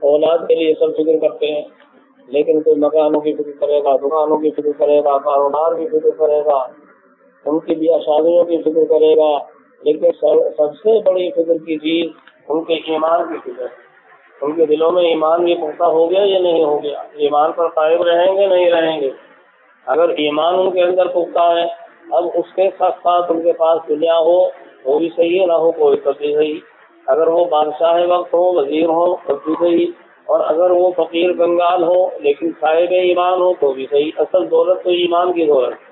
اولاد کے لیے سب فکر کرتے ہیں، لیکن کوئی مکانوں کی فکر کرے گا، دکانوں کی فکر کرے گا، کاروبار کی فکر کرے گا، ان کی بیاہ شادیوں کی فکر کرے گا، لیکن سب سے بڑی فکر کی چیز ان کے ایمان کی فکر ہے۔ ان کے دلوں میں ایمان یہ پختہ ہو گیا یا نہیں ہو گیا، ایمان پر قائم رہیں گے نہیں رہیں گے۔ اگر ایمان ان کے اندر پختہ ہے، اب اس کے ساتھ ساتھ ان کے پاس دنیا ہو وہ بھی صحیح ہے، نہ ہو کوئی تب بھی صحیح۔ اگر وہ بادشاہ وقت ہو، وزیر ہو تب بھی صحیح، اور اگر وہ فقیر کنگال ہو لیکن صاحب ایمان ہو تو بھی صحیح۔ اصل دولت تو ایمان کی دولت۔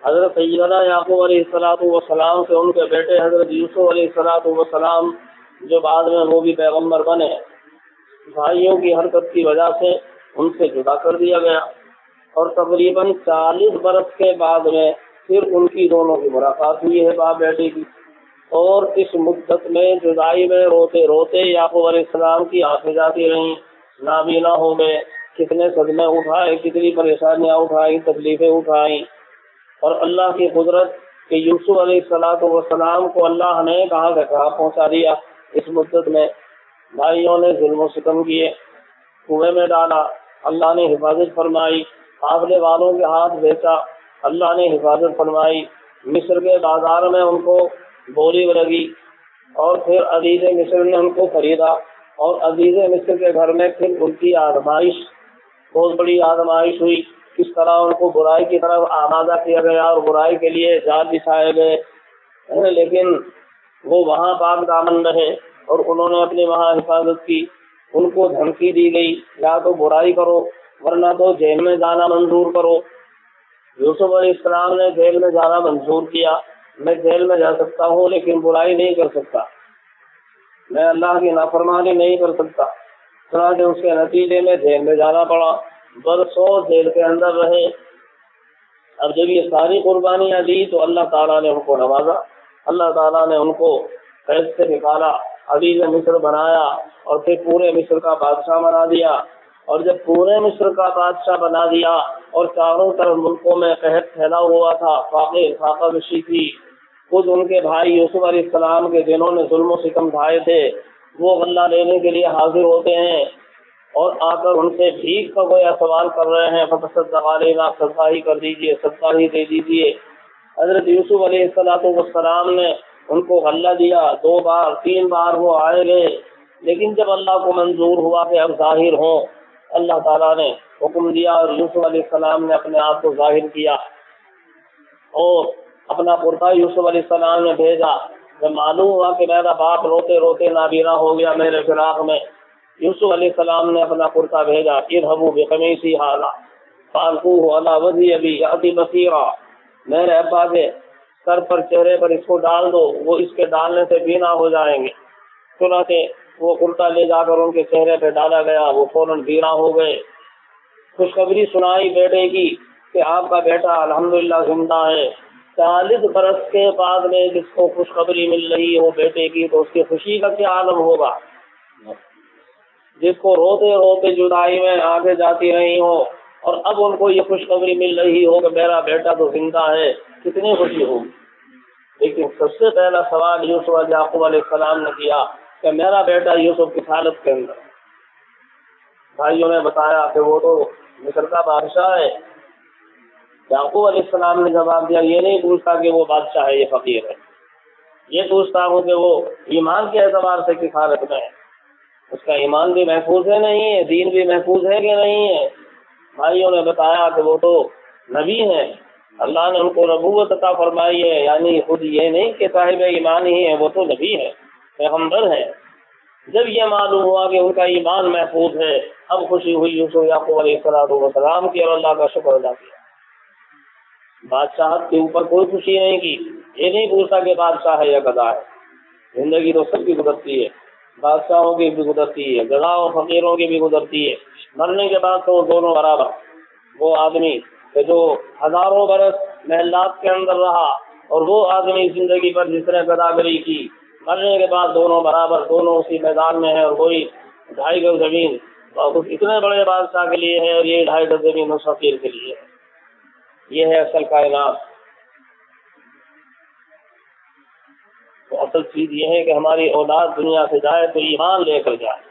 حضرت سیدنا یعقوب علیہ السلام سے ان کے بیٹے حضرت یوسف علیہ السلام جو بعد میں وہ بھی پیغمبر بنے، بھائیوں کی حرکت کی وجہ سے ان سے جدا کر دیا گیا، اور تقریباً 40 برس کے بعد میں پھر ان کی دونوں کی ملاقات ہوئی ہے باپ بیٹے کی، اور اس مدت میں جدائی میں روتے روتے یعقوب علیہ السلام کی آنکھیں جاتی رہیں، نابینا ہو گئے، کتنے صدمے اٹھائے، کتنی پریشانیاں اٹھائیں، تکلیفیں اٹھائیں، اور اللہ کی قدرت کہ یوسف علیہ السلام کو اللہ نے کہاں سے کہاں پہنچا دیا۔ اس مدت میں بھائیوں نے ظلم و ستم کیے، کنویں میں ڈالا، اللہ نے حفاظت فرمائی، قافلے والوں کے ہاتھ بیچا، اللہ نے حفاظت فرمائی، مصر کے بازار میں ان کو بولی لگی، اور پھر عزیز مصر نے ان کو خریدا، اور عزیز مصر کے گھر میں پھر ان کی آزمائش، بہت بڑی آزمائش ہوئی، کس طرح ان کو برائی کی طرف آمادہ کیا گیا اور برائی کے لیے جال بچھائے گئے، لیکن وہ وہاں پاک دامن رہے اور انہوں نے اپنی وہاں حفاظت کی۔ ان کو دھمکی دی گئی یا تو برائی کرو ورنہ تو جیل میں جانا منظور کرو۔ یوسف علیہ السلام نے جیل میں جانا منظور کیا، میں جیل میں جا سکتا ہوں لیکن برائی نہیں کر سکتا، میں اللہ کی نافرمانی نہیں کر سکتا، چنانچہ اس کے نتیجے میں جیل میں جانا پڑا، برسوں جیل کے اندر رہے۔ اب جب یہ ساری قربانیاں دی تو اللہ تعالیٰ نے ان کو نوازا، اللہ تعالیٰ نے ان کو قید سے نکالا، عزیز مصر بنایا، اور پھر پورے مصر کا بادشاہ بنا دیا۔ اور جب پورے مصر کا بادشاہ بنا دیا اور چاروں طرف ملکوں میں قحط پھیلا ہوا تھا، فاقہ کشی تھی، خود ان کے بھائی یوسف علیہ السلام کے جنہوں نے ظلم و ستم ڈھائے تھے وہ غلہ لینے کے لیے حاضر ہوتے ہیں اور آ کر ان سے بھیک کا گویا سوال کر رہے ہیں، فتصدق علینا، صدقہ ہی کر دیجئے، صدقہ ہی دے دیجئے۔ حضرت یوسف علیہ السلام نے ان کو غلہ دیا، 2 بار 3 بار وہ آئے گئے، لیکن جب اللہ کو منظور ہوا کہ اب ظاہر ہوں، اللہ تعالیٰ نے حکم دیا اور یوسف علیہ السلام نے اپنے آپ کو ظاہر کیا اور اپنا کرتا یوسف علیہ السلام نے بھیجا۔ جب معلوم ہوا کہ میرا باپ روتے روتے نابینا ہو گیا میرے فراق میں، یوسف علیہ السلام نے اپنا کرتا بھیجا، اذهبوا بقمیصی ھذا فالقوہ علی وجہ ابی یأتی بصیرا، میرے ابا کے سر پر چہرے پر اس کو ڈال دو، وہ اس کے ڈالنے سے بینا ہو جائیں گے۔ چنانچہ وہ کرتا لے جا کر ان کے چہرے پہ ڈالا گیا، وہ فوراً بینا ہو گئے۔ خوشخبری سنائی بیٹے کی کہ آپ کا بیٹا الحمدللہ زندہ ہے۔ 40 برس کے بعد میں جس کو خوشخبری مل رہی ہو بیٹے کی تو اس کی خوشی کا کیا عالم ہوگا، جس کو روتے روتے جدائی میں آگے جاتی رہی ہو اور اب ان کو یہ خوشخبری مل رہی ہو کہ میرا بیٹا تو زندہ ہے، کتنی خوشی ہوگی۔ لیکن سب سے پہلا سوال یوسف یعقوب علیہ السلام نے کیا کہ میرا بیٹا یوسف کی حالت کے اندر۔ بھائیوں نے بتایا کہ وہ تو مصر کا بادشاہ ہے۔ یعقوب علیہ السلام نے جواب دیا، یہ نہیں پوچھتا کہ وہ بادشاہ ہے، یہ فقیر ہے، یہ پوچھتا ہوں کہ وہ ایمان کے اعتبار سے کس حالت میں ہے، اس کا ایمان بھی محفوظ ہے نہیں ہے، دین بھی محفوظ ہے کہ نہیں ہے۔ بھائیوں نے بتایا کہ وہ تو نبی ہیں، اللہ نے ان کو نبوت عطا فرمائی ہے، یعنی خود یہ نہیں کہ صاحب ایمان ہی ہے، وہ تو نبی ہے، پیغمبر ہے۔ جب یہ معلوم ہوا کہ ان کا ایمان محفوظ ہے، اب خوشی ہوئی یوسف یعقوب علیہ السلام کی اور اللہ کا شکر ادا کیا۔ بادشاہت کے اوپر کوئی خوشی نہیں کی، یہ نہیں پوچھتا کہ بادشاہ ہے یا گدھا ہے۔ زندگی تو سب کی گزرتی ہے، بادشاہوں کی بھی گزرتی ہے، گدھا اور فقیروں کی بھی گزرتی ہے، مرنے کے بعد تو دونوں برابر۔ وہ آدمی کہ جو ہزاروں برس محلات کے اندر رہا اور وہ آدمی زندگی پر جس نے گداگری کی، مرنے کے بعد دونوں برابر، دونوں اسی میدان میں ہیں، اور وہی 2.5 گز زمین اتنے بڑے بادشاہ کے لیے ہے اور یہ 2.5 گز زمین اس فقیر کے لیے ہے۔ یہ ہے اصل کائنات۔ تو اصل چیز یہ ہے کہ ہماری اولاد دنیا سے جائے تو ایمان لے کر جائے۔